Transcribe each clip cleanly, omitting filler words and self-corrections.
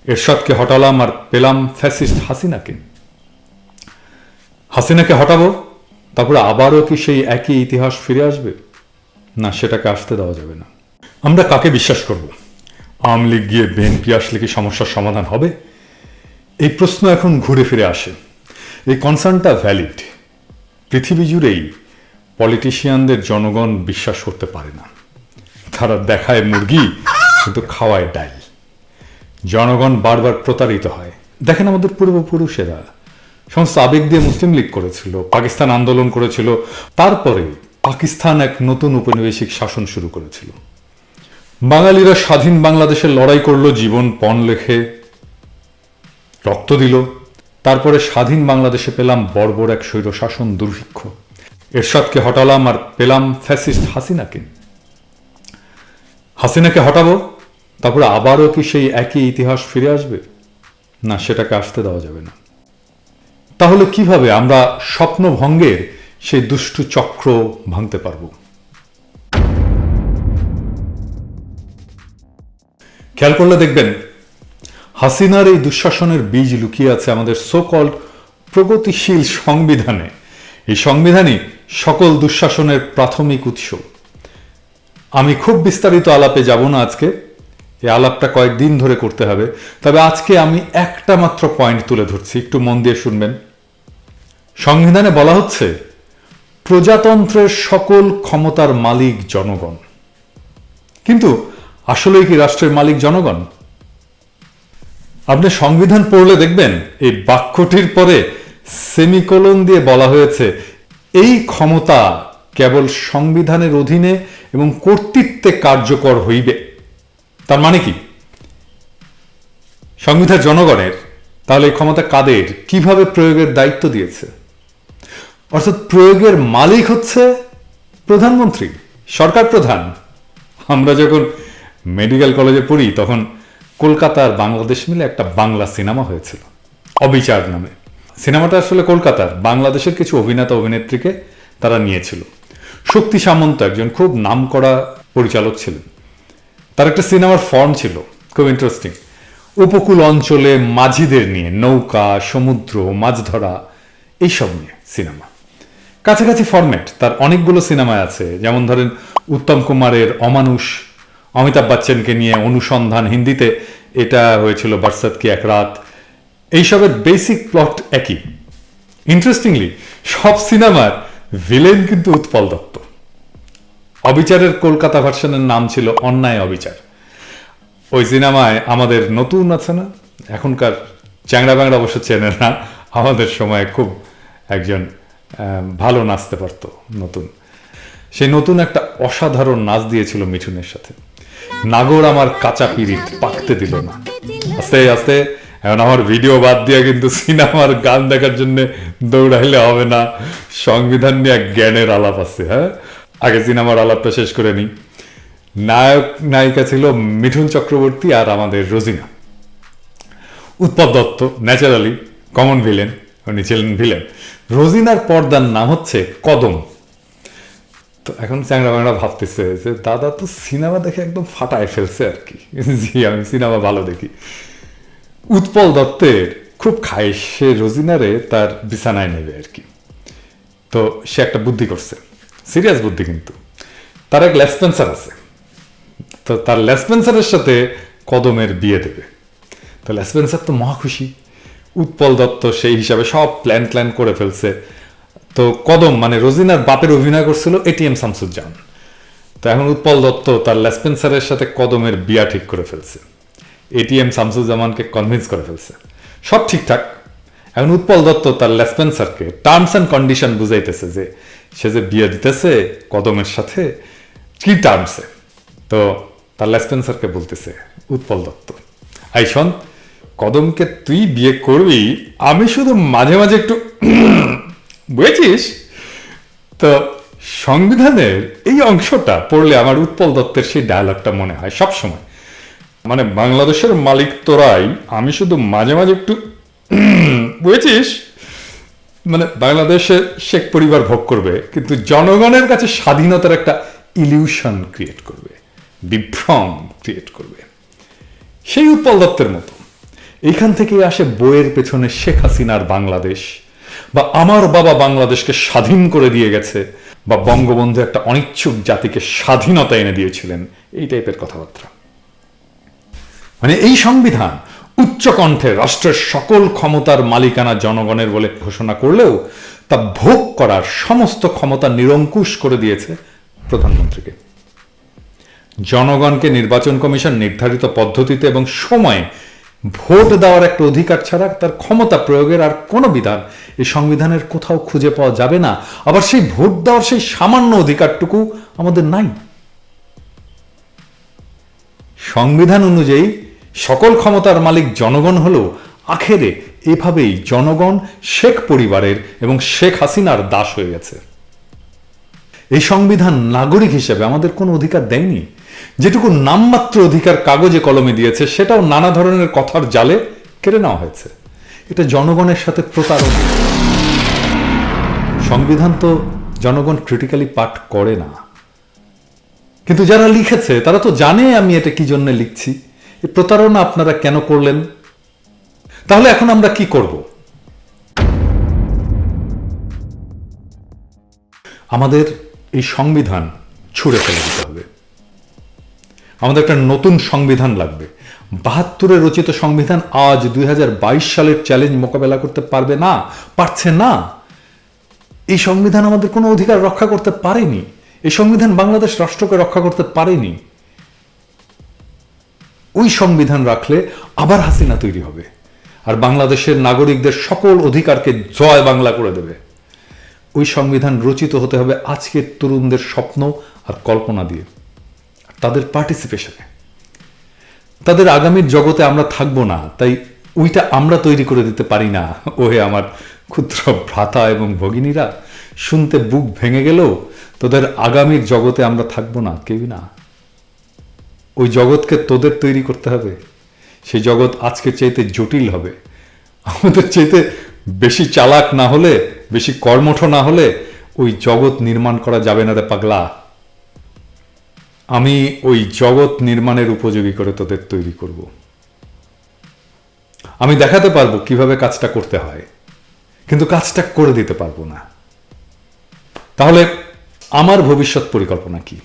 এরশাদকে হটালাম আর পেলাম ফ্যাসিস্ট হাসিনাকে। হাসিনাকে হটাবো, তারপরে আবারও কি সেই একই ইতিহাস ফিরে আসবে? না, সেটাকে আসতে দেওয়া যাবে না। আমরা কাকে বিশ্বাস করব? আওয়ামী লীগ গিয়ে বিএনপি আসলে কি সমস্যার সমাধান হবে? এই প্রশ্ন এখন ঘুরে ফিরে আসে। এই কনসার্নটা ভ্যালিড। পৃথিবী জুড়েই পলিটিশিয়ানদের জনগণ বিশ্বাস করতে পারে না। তারা দেখায় মুরগি কিন্তু খাওয়ায় ডাল। জনগণ বারবার প্রতারিত হয়। দেখেন, আমাদের পূর্বপুরুষেরা সমস্ত আবেগ দিয়ে মুসলিম লীগ করেছিল, পাকিস্তান আন্দোলন করেছিল, তারপরে পাকিস্তান এক নতুন উপনিবেশিক শাসন শুরু করেছিল। বাঙালিরা স্বাধীন বাংলাদেশের লড়াই করলো, জীবন পণ লেখে রক্ত দিল। তারপরে স্বাধীন বাংলাদেশে পেলাম বর্বর এক স্বৈরশাসন দুর্ভিক্ষ। এরশাদকে হটালাম আর পেলাম ফ্যাসিস্ট হাসিনাকে। হাসিনাকে হটাবো, তারপরে আবারও কি সেই একই ইতিহাস ফিরে আসবে? না, সেটাকে আসতে দেওয়া যাবে না। তাহলে কিভাবে আমরা স্বপ্নভঙ্গের সেই দুষ্টু চক্র ভাঙতে পারব? খেয়াল করলে দেখবেন, হাসিনার এই দুঃশাসনের বীজ লুকিয়ে আছে আমাদের সো কল্ড প্রগতিশীল সংবিধানে। এই সংবিধানই সকল দুঃশাসনের প্রাথমিক উৎস। আমি খুব বিস্তারিত আলাপে যাব না আজকে, এই আলাপটা কয়েকদিন ধরে করতে হবে। তবে আজকে আমি একটা মাত্র পয়েন্ট তুলে ধরছি, একটু মন দিয়ে শুনবেন। সংবিধানে বলা হচ্ছে প্রজাতন্ত্রের সকল ক্ষমতার মালিক জনগণ। কিন্তু আসলেই কি রাষ্ট্রের মালিক জনগণ? আপনি সংবিধান পড়লে দেখবেন এই বাক্যটির পরে সেমিকোলন দিয়ে বলা হয়েছে এই ক্ষমতা কেবল সংবিধানের অধীনে এবং কর্তৃত্বে কার্যকর হইবে। তার মানে কি? সংবিধান জনগণের, তাহলে এই ক্ষমতা কাদের, কিভাবে প্রয়োগের দায়িত্ব দিয়েছে? অর্থাৎ প্রয়োগের মালিক হচ্ছে প্রধানমন্ত্রী, সরকার প্রধান। আমরা যখন মেডিকেল কলেজে পড়ি তখন কলকাতার বাংলাদেশ মিলে একটা বাংলা সিনেমা হয়েছিল অবিচার নামে। সিনেমাটা আসলে কলকাতার বাংলাদেশের কিছু অভিনেতা অভিনেত্রীকে তারা নিয়েছিল। শক্তি সামন্ত একজন খুব নামকরা পরিচালক ছিলেন। তার একটা সিনেমার ফর্ম ছিল খুব ইন্টারেস্টিং। উপকূল অঞ্চলে মাঝিদের নিয়ে, নৌকা, সমুদ্র, মাছ ধরা, এইসব নিয়ে সিনেমা। কাছাকাছি ফরম্যাট তার অনেকগুলো সিনেমায় আছে। যেমন ধরেন উত্তম কুমারের অমানুষ, অমিতাভ বচ্চনকে নিয়ে অনুসন্ধান, হিন্দিতে এটা হয়েছিল বরসাত কি এক রাত। এইসবের বেসিক প্লট একই। ইন্টারেস্টিংলি সব সিনেমার ভিলেন কিন্তু উৎপল দত্ত। অবিচারের কলকাতা ভার্সনের নাম ছিল অন্যায় অবিচার। ওই সিনেমায় আমাদের নতুন আছে না, এখনকার চ্যাংড়া ব্যাংড়া অবশ্য চেনে না, আমাদের সময় খুব একজন ভালো নাচতে পারতো নতুন। সেই নতুন একটা অসাধারণ নাচ দিয়েছিল মিঠুনের সাথে, নাগর আমার কাঁচা পিরিত পাকতে দিল না। আস্তে আস্তে এখন আমার ভিডিও বাদ দিয়ে কিন্তু সিনেমার গান দেখার জন্য দৌড়াইলে হবে না। সংবিধান নিয়ে জ্ঞানের আলাপ আছে। হ্যাঁ, আগে সিনেমার আলাপটা শেষ করে নিই। নায়ক নায়িকা ছিল মিঠুন চক্রবর্তী আর আমাদের Rozina. Utpal Dutt naturally common villain, উনি ছিলেন ভিলেন। রোজিনার পর্দার নাম হচ্ছে কদম। তো এখন চ্যাংড়া ব্যাংড়া ভাবতেছে যে দাদা তো সিনেমা দেখে একদম ফাটায় ফেলছে আর কি। জি, আমি সিনেমা ভালো দেখি। উৎপল দত্তের খুব খায়, সে রোজিনারে তার বিছানায় নেবে আর কি। তো সে একটা বুদ্ধি করছে, সিরিয়াস বুদ্ধি কিন্তু। তার এক লেসপেন্সার আছে, তো তার লেসপেন্সারের সাথে কদমের বিয়ে দেবে। তো লেসপেন্সার তো মহা খুশি। উৎপল দত্ত সেই হিসাবে সব প্ল্যান করে ফেলছে। তো কদম মানে রোজিনার বাপের অভিনয় করছিল এটিএম শামসুজ্জামান। তো এখন উৎপল দত্ত তার লেসপেন্সারের সাথে কদমের বিয়া ঠিক করে ফেলছে, এটিএম শামসুজ্জামানকে কনভিন্স করে ফেলছে, সব ঠিকঠাক। এখন উৎপল দত্ত তার লেসপেন্সারকে টার্মস অ্যান্ড কন্ডিশন বুঝাইতেছে যে সে যে বিয়ে দিতেছে কদমের সাথে কি টার্মসে। তো তার লেসপেন্সারকে বলতেছে উৎপল দত্ত, আই শোন, কদমকে তুই বিয়ে করবি, আমি শুধু মাঝে মাঝে একটু বুঝেছিস। তো সংবিধানের এই অংশটা পড়লে আমার উৎপল দত্তের সেই ডায়লগটা মনে হয় সবসময়, মানে বাংলাদেশের মালিক তোরাই, আমি শুধু মাঝে মাঝে একটু বুঝেছিস। মানে বাংলাদেশে শেখ পরিবার ভোগ করবে, কিন্তু জনগণের কাছে স্বাধীনতার একটা ইলিউশন ক্রিয়েট করবে, বিভ্রম ক্রিয়েট করবে। সেই উৎপল দত্তের মতো এইখান থেকেই আসে বইয়ের পেছনে শেখ হাসিনার বাংলাদেশ, বা আমার বাবা বাংলাদেশকে স্বাধীন করে দিয়ে গেছে, বা বঙ্গবন্ধু একটা অনিচ্ছুক জাতিকে স্বাধীনতা এনে দিয়েছিলেন, এই টাইপের কথাবার্তা। মানে এই সংবিধান উচ্চকণ্ঠে রাষ্ট্রের সকল ক্ষমতার মালিকানা জনগণের বলে ঘোষণা করলেও তা ভোগ করার সমস্ত ক্ষমতা নিরঙ্কুশ করে দিয়েছে প্রধানমন্ত্রীকে। জনগণকে নির্বাচন কমিশন নির্ধারিত পদ্ধতিতে এবং সময়ে ভোট দেওয়ার একটা অধিকার ছাড়া তার ক্ষমতা প্রয়োগের আর কোনো বিধান এই সংবিধানের কোথাও খুঁজে পাওয়া যাবে না। আবার সেই ভোট দেওয়ার সেই সামান্য অধিকারটুকু আমাদের নাই। সংবিধান অনুযায়ী সকল ক্ষমতার মালিক জনগণ হলেও আখেরে এভাবেই জনগণ শেখ পরিবারের এবং শেখ হাসিনার দাস হয়ে গেছে। এই সংবিধান নাগরিক হিসেবে আমাদের কোনো অধিকার দেয়নি। যেটুকু নামমাত্র অধিকার কাগজে কলমে দিয়েছে সেটাও নানা ধরনের কথার জালে কেড়ে নেওয়া হয়েছে। এটা জনগণের সাথে প্রতারণা। সংবিধান তো জনগণ ক্রিটিক্যালি পাঠ করে না, কিন্তু যারা লিখেছে তারা তো জানে আমি এটা কি জন্য লিখছি। এই প্রতারণা আপনারা কেন করলেন? তাহলে এখন আমরা কি করব? আমাদের এই সংবিধান ছুঁড়ে ফেলে দিতে হবে। আমাদের একটা নতুন সংবিধান লাগবে। ৭২-এ রচিত সংবিধান আজ ২০২২ সালের চ্যালেঞ্জ মোকাবেলা করতে পারবে না, পারছে না। এই সংবিধান আমাদের কোনো অধিকার রক্ষা করতে পারেনি। এই সংবিধান বাংলাদেশ রাষ্ট্রকে রক্ষা করতে পারেনি। ওই সংবিধান রাখলে আবার হাসিনা তৈরি হবে, আর বাংলাদেশের নাগরিকদের সকল অধিকারকে জয় বাংলা করে দেবে। ওই সংবিধান রচিত হতে হবে আজকের তরুণদের স্বপ্ন আর কল্পনা দিয়ে, তাদের পার্টিসিপেশনে। তাদের আগামীর জগতে আমরা থাকবো না, তাই ওইটা আমরা তৈরি করে দিতে পারি না। ওহে আমার ক্ষুদ্র ভ্রাতা এবং ভগিনীরা, শুনতে বুক ভেঙে গেলেও তোদের আগামীর জগতে আমরা থাকবো না, কেউই না। ওই জগৎকে তোদের তৈরি করতে হবে। সেই জগৎ আজকের চাইতে জটিল হবে। আমাদের চাইতে বেশি চালাক না হলে, বেশি কর্মঠ না হলে ওই জগৎ নির্মাণ করা যাবে না রে পাগলা। আমি ওই জগৎ নির্মাণের উপযোগী করে তোদের তৈরি করব। আমি দেখাতে পারবো কিভাবে কাজটা করতে হয়, কিন্তু কাজটা করে দিতে পারবো না। তাহলে আমার ভবিষ্যৎ পরিকল্পনা কি?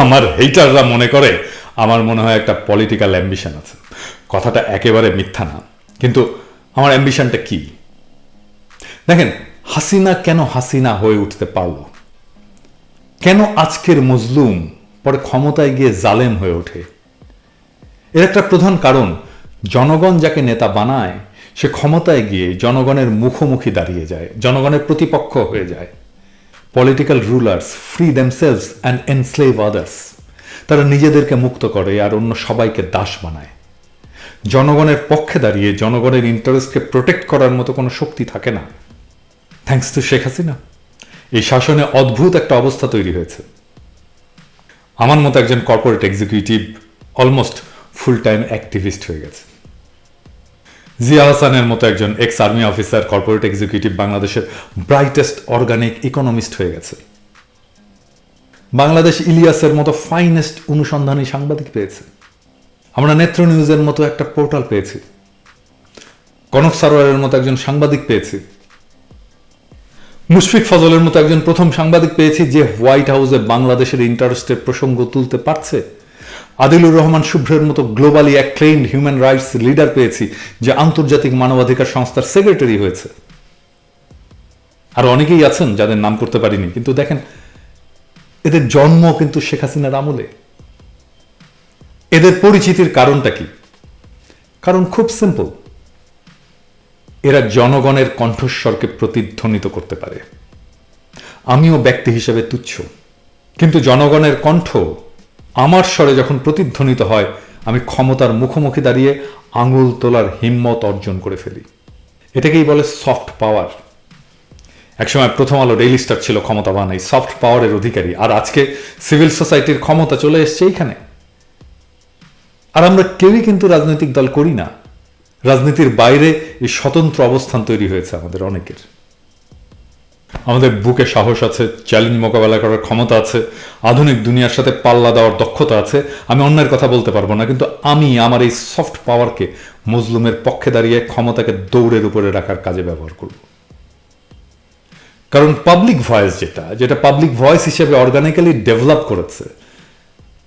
আমার হেটাররা মনে করে আমার মনে হয় একটা পলিটিক্যাল অ্যাম্বিশন আছে। কথাটা একেবারে মিথ্যা না, কিন্তু আমার অ্যাম্বিশনটা কি? দেখেন, হাসিনা কেন হাসিনা হয়ে উঠতে পারল? কেন আজকের মজলুম পরে ক্ষমতায় গিয়ে জালেম হয়ে ওঠে? এর একটা প্রধান কারণ, জনগণ যাকে নেতা বানায় সে ক্ষমতায় গিয়ে জনগণের মুখোমুখি দাঁড়িয়ে যায়, জনগণের প্রতিপক্ষ হয়ে যায়। Political rulers free themselves and enslave others. তারা নিজেদেরকে মুক্ত করে আর অন্য সবাইকে দাস বানায়। জনগণের পক্ষে দাঁড়িয়ে জনগণের ইন্টারেস্টকে প্রোটেক্ট করার মতো কোনো শক্তি থাকে না। থ্যাঙ্কস টু শেখ হাসিনা এই শাসনে অদ্ভুত একটা অবস্থা তৈরি হয়েছে। আমার মতো একজন corporate executive almost full time activist হয়ে গেছে। জিয়া হাসানের মতো একজন ex army officer corporate executive বাংলাদেশের ব্রাইটেস্ট অর্গানিক ইকোনমিস্ট হয়ে গেছে। বাংলাদেশ ইলিয়াসের মতো ফাইনেস্ট অনুসন্ধানী সাংবাদিক পেয়েছে। আমরা নেত্র নিউজের মতো একটা পোর্টাল পেয়েছি। কনক সারোয়ারের মতো একজন সাংবাদিক পেয়েছি। মুশফিক ফজলের মতো একজন প্রথম সাংবাদিক পেয়েছি যে হোয়াইট হাউসে বাংলাদেশের ইন্টারেস্টের প্রসঙ্গ তুলতে পারছে। আদিলুর রহমান শুভ্রের মতো গ্লোবালি অ্যাক্লেইমড হিউম্যান রাইটস লিডার পেয়েছি যে আন্তর্জাতিক মানবাধিকার সংস্থার সেক্রেটারি হয়েছে। আর অনেকেই আছেন যাদের নাম করতে পারিনি, কিন্তু দেখেন এদের জন্ম কিন্তু শেখ হাসিনার আমলে। এদের পরিচিতির কারণটা কি? কারণ খুব সিম্পল, এরা জনগণের কণ্ঠস্বরকে প্রতিধ্বনিত করতে পারে। আমিও ব্যক্তি হিসেবে তুচ্ছ, কিন্তু জনগণের কণ্ঠ আমার স্বরে যখন প্রতিধ্বনিত হয়, আমি ক্ষমতার মুখোমুখি দাঁড়িয়ে আঙুল তোলার হিম্মত অর্জন করে ফেলি। এটাকেই বলে সফট পাওয়ার। একসময় প্রথম আলো ডেইলি স্টার ছিল ক্ষমতাবান এই সফট পাওয়ারের অধিকারী, আর আজকে সিভিল সোসাইটির ক্ষমতা চলে এসছে এইখানে। আর আমরা কেউই কিন্তু রাজনৈতিক দল করি না। রাজনীতির বাইরে এই স্বতন্ত্র অবস্থান তৈরি হয়েছে আমাদের অনেকের। আমাদের বুকে সাহস আছে, চ্যালেঞ্জ মোকাবেলা করার ক্ষমতা আছে, আধুনিক দুনিয়ার সাথে পাল্লা দেওয়ার দক্ষতা আছে। আমি অন্যের কথা বলতে পারবো না, কিন্তু আমি আমার এই সফট পাওয়ারকে মজলুমের পক্ষে দাঁড়িয়ে ক্ষমতাকে দৌড়ের উপরে রাখার কাজে ব্যবহার করব। কারণ পাবলিক ভয়েস যেটা পাবলিক ভয়েস হিসেবে অর্গানিক্যালি ডেভেলপ করেছে,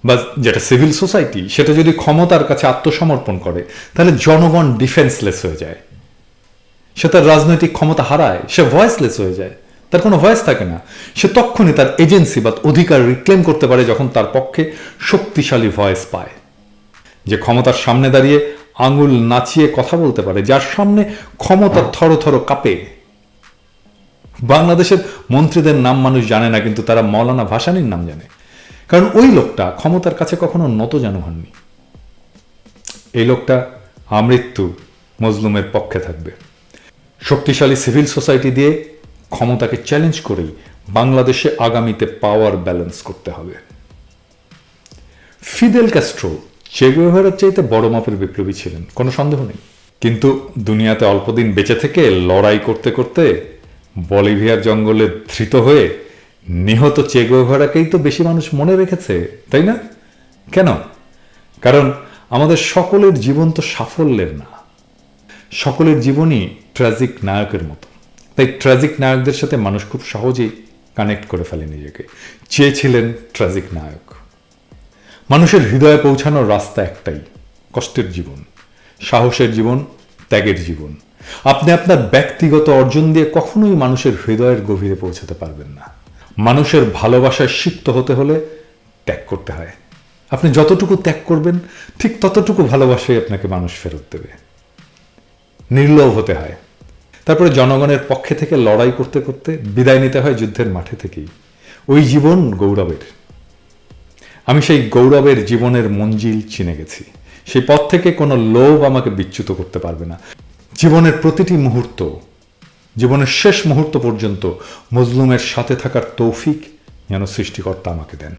বা যেটা সিভিল সোসাইটি, সেটা যদি ক্ষমতার কাছে আত্মসমর্পণ করে, তাহলে জনগণ ডিফেন্সলেস হয়ে যায়, সে তার রাজনৈতিক ক্ষমতা হারায়, সে ভয়েসলেস হয়ে যায়, তার কোনো ভয়েস থাকে না। সে তখনই তার এজেন্সি বা অধিকার রিক্লেম করতে পারে যখন তার পক্ষে শক্তিশালী ভয়েস পায়, যে ক্ষমতার সামনে দাঁড়িয়ে আঙুল নাচিয়ে কথা বলতে পারে, যার সামনে ক্ষমতা থর থর কাঁপে। বাংলাদেশের মন্ত্রীদের নাম মানুষ জানে না, কিন্তু তারা মৌলানা ভাসানীর নাম জানে, কারণ ওই লোকটা ক্ষমতার কাছে কখনো নতজানু হননি। এই লোকটা আমৃত্যু মজলুমের পক্ষে থাকবে। শক্তিশালী সিভিল সোসাইটি দিয়ে ক্ষমতাকে চ্যালেঞ্জ করেই বাংলাদেশে আগামীতে পাওয়ার ব্যালেন্স করতে হবে। ফিদেল ক্যাস্ট্রো চে গুয়েভারার চাইতে বড় মাপের বিপ্লবী ছিলেন, কোনো সন্দেহ নেই, কিন্তু দুনিয়াতে অল্পদিন বেঁচে থেকে লড়াই করতে করতে বলিভিয়ার জঙ্গলে ধৃত হয়ে নিহত চে গুয়েভারাকেই তো বেশি মানুষ মনে রেখেছে, তাই না? কেন? কারণ আমাদের সকলের জীবন তো সাফল্যের না, সকলের জীবনই ট্র্যাজিক নায়কের মতো। তাই ট্র্যাজিক নায়কদের সাথে মানুষ খুব সহজেই কানেক্ট করে ফেলে নিজেকে। চেয়েছিলেন ট্র্যাজিক নায়ক। মানুষের হৃদয়ে পৌঁছানোর রাস্তা একটাই, কষ্টের জীবন, সাহসের জীবন, ত্যাগের জীবন। আপনি আপনার ব্যক্তিগত অর্জন দিয়ে কখনোই মানুষের হৃদয়ের গভীরে পৌঁছাতে পারবেন না। মানুষের ভালোবাসায় সিক্ত হতে হলে ত্যাগ করতে হয়। আপনি যতটুকু ত্যাগ করবেন, ঠিক ততটুকু ভালোবাসাই আপনাকে মানুষ ফেরত দেবে। নির্লোভ হতে হয়, তারপরে জনগণের পক্ষে থেকে লড়াই করতে করতে বিদায় নিতে হয় যুদ্ধের মাঠে থেকেই। ওই জীবন গৌরবের। আমি সেই গৌরবের জীবনের মঞ্জিল চিনে গেছি। সেই পথ থেকে কোনো লোভ আমাকে বিচ্যুত করতে পারবে না। জীবনের প্রতিটি মুহূর্ত, জীবনের শেষ মুহূর্ত পর্যন্ত মজলুমের সাথে থাকার তৌফিক যেন সৃষ্টিকর্তা আমাকে দেন।